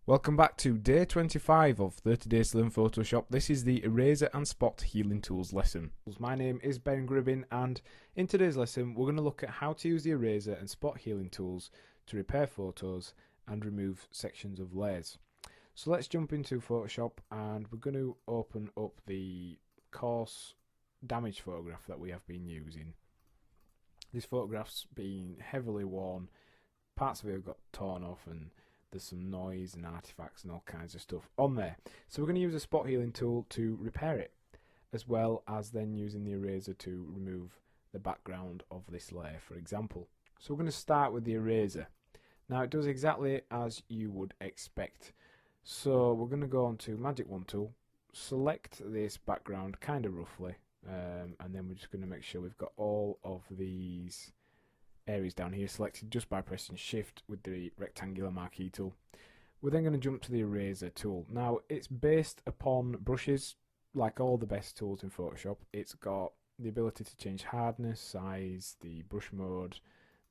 Welcome back to day 25 of 30 Days to Learn Photoshop. This is the Eraser and Spot Healing Tools lesson. My name is Ben Gribbin, and in today's lesson we're going to look at how to use the Eraser and Spot Healing Tools to repair photos and remove sections of layers. So let's jump into Photoshop, and we're going to open up the coarse damaged photograph that we have been using. This photograph's been heavily worn, parts of it have got torn off, and there's some noise and artifacts and all kinds of stuff on there. So we're going to use a spot healing tool to repair it, as well as then using the eraser to remove the background of this layer, for example. So we're going to start with the eraser. Now it does exactly as you would expect. So we're going to go on to Magic Wand tool, select this background kind of roughly, and then we're just going to make sure we've got all of these areas down here selected just by pressing shift with the rectangular marquee tool. We're then going to jump to the eraser tool. Now it's based upon brushes, like all the best tools in Photoshop. It's got the ability to change hardness, size, the brush mode,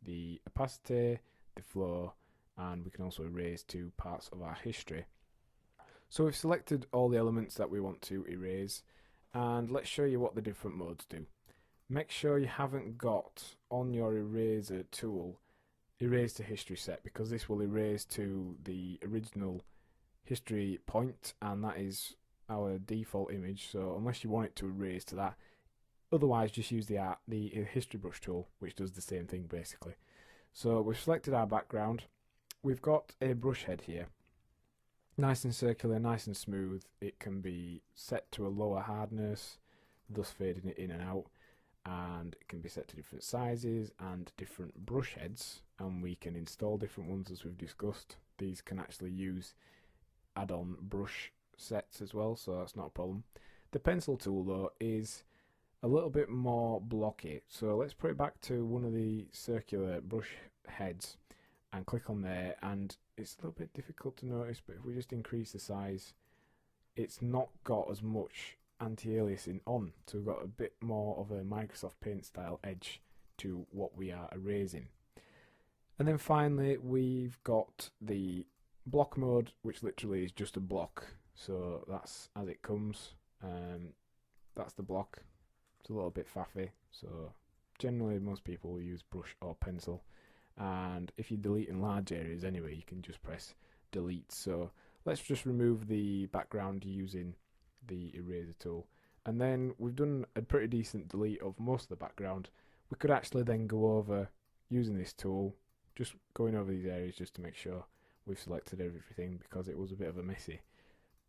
the opacity, the flow, and we can also erase two parts of our history. So we've selected all the elements that we want to erase, and let's show you what the different modes do. Make sure you haven't got on your eraser tool erase to history set, because this will erase to the original history point, and that is our default image. So unless you want it to erase to that, otherwise just use the history brush tool, which does the same thing basically. So we've selected our background. We've got a brush head here, nice and circular, nice and smooth. It can be set to a lower hardness, thus fading it in and out. And it can be set to different sizes and different brush heads, and we can install different ones as we've discussed. These can actually use add-on brush sets as well, so that's not a problem. The pencil tool though is a little bit more blocky, so let's put it back to one of the circular brush heads and click on there, and it's a little bit difficult to notice, but if we just increase the size, it's not got as much anti-aliasing on, so we've got a bit more of a Microsoft Paint style edge to what we are erasing. And then finally we've got the block mode, which literally is just a block, so that's as it comes. That's the block. It's a little bit faffy, so generally most people will use brush or pencil, and if you're deleting large areas anyway, you can just press delete. So let's just remove the background using the eraser tool, and then we've done a pretty decent delete of most of the background. We could actually then go over using this tool, just going over these areas just to make sure we've selected everything, because it was a bit of a messy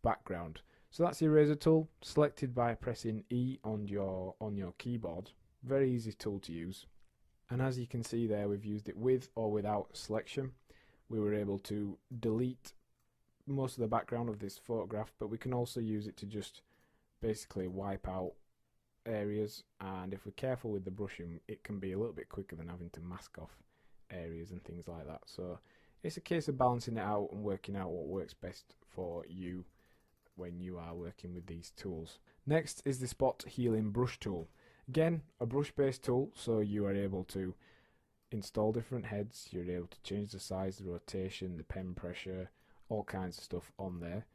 background. So that's the eraser tool, selected by pressing E on your keyboard. Very easy tool to use, and as you can see there, we've used it with or without selection. We were able to delete most of the background of this photograph, but we can also use it to just basically wipe out areas, and if we're careful with the brushing, it can be a little bit quicker than having to mask off areas and things like that. So it's a case of balancing it out and working out what works best for you when you are working with these tools. Next is the Spot Healing Brush tool. Again, a brush based tool, so you are able to install different heads, you're able to change the size, the rotation, the pen pressure, all kinds of stuff on there,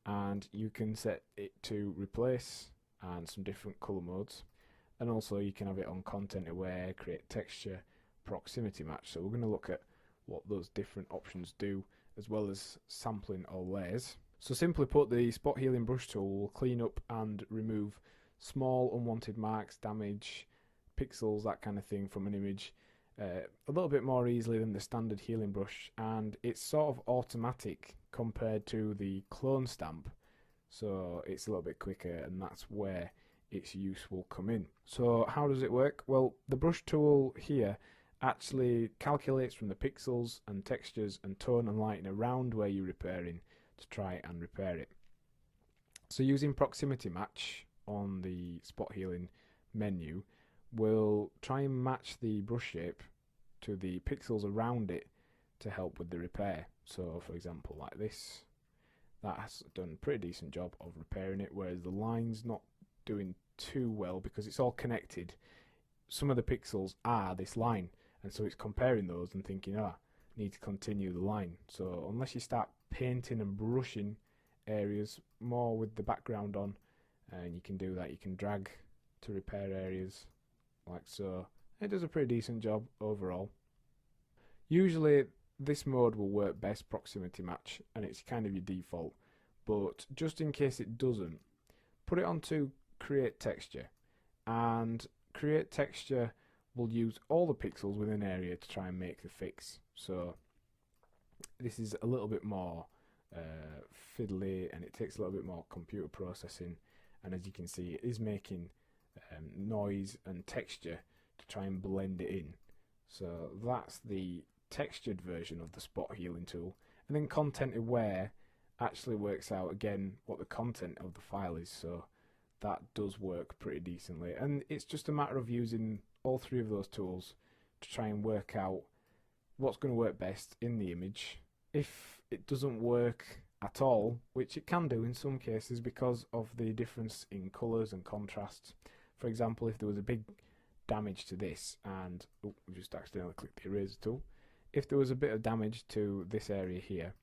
and you can set it to replace and some different color modes, and also you can have it on content aware, create texture, proximity match. So we're going to look at what those different options do, as well as sampling all layers. So simply put, the Spot Healing Brush tool will clean up and remove small unwanted marks, damage, pixels, that kind of thing from an image a little bit more easily than the standard healing brush, and it's sort of automatic compared to the clone stamp, so it's a little bit quicker, and that's where its use will come in. So how does it work? Well, the brush tool here actually calculates from the pixels and textures and tone and lighting around where you're repairing to try and repair it. So using proximity match on the spot healing menu, we'll try and match the brush shape to the pixels around it to help with the repair. So for example, like this, that has done a pretty decent job of repairing it, whereas the line's not doing too well because it's all connected. Some of the pixels are this line, and so it's comparing those and thinking, need to continue the line. So unless you start painting and brushing areas more with the background on, and you can do that, you can drag to repair areas like so. It does a pretty decent job overall. Usually this mode will work best proximity match, and it's kind of your default, but just in case it doesn't, put it onto create texture, and create texture will use all the pixels within an area to try and make the fix. So this is a little bit more fiddly, and it takes a little bit more computer processing, and as you can see, it is making noise and texture to try and blend it in. So that's the textured version of the spot healing tool. And then content aware actually works out again what the content of the file is, so that does work pretty decently. And it's just a matter of using all three of those tools to try and work out what's going to work best in the image. If it doesn't work at all, which it can do in some cases because of the difference in colours and contrasts. For example, if there was a big damage to this, and we just accidentally clicked the eraser tool. If there was a bit of damage to this area here,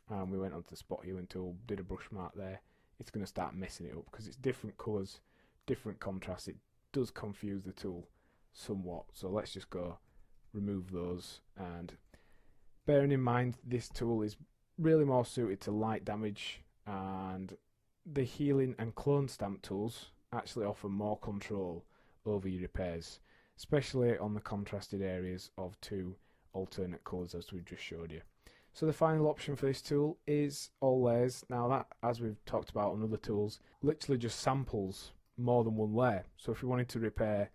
and we went onto the spot healing tool, did a brush mark there, it's going to start messing it up because it's different colours, different contrasts. It does confuse the tool somewhat. So let's just go remove those, and bearing in mind this tool is really more suited to light damage, and the healing and clone stamp tools actually offer more control over your repairs, especially on the contrasted areas of two alternate colours as we've just showed you. So the final option for this tool is all layers. Now that, as we've talked about on other tools, literally just samples more than one layer. So if we wanted to repair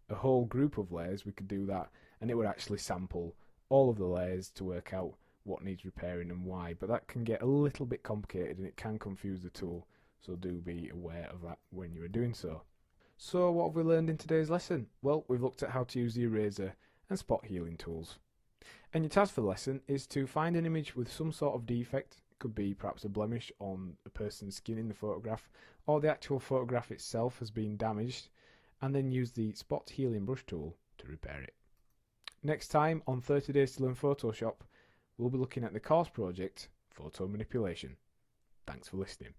a whole group of layers, we could do that, and it would actually sample all of the layers to work out what needs repairing and why. But that can get a little bit complicated, and it can confuse the tool, so do be aware of that when you are doing so. So what have we learned in today's lesson? Well, we've looked at how to use the eraser and spot healing tools. And your task for the lesson is to find an image with some sort of defect. It could be perhaps a blemish on a person's skin in the photograph, or the actual photograph itself has been damaged, and then use the spot healing brush tool to repair it. Next time on 30 Days to Learn Photoshop, we'll be looking at the course project, Photo Manipulation. Thanks for listening.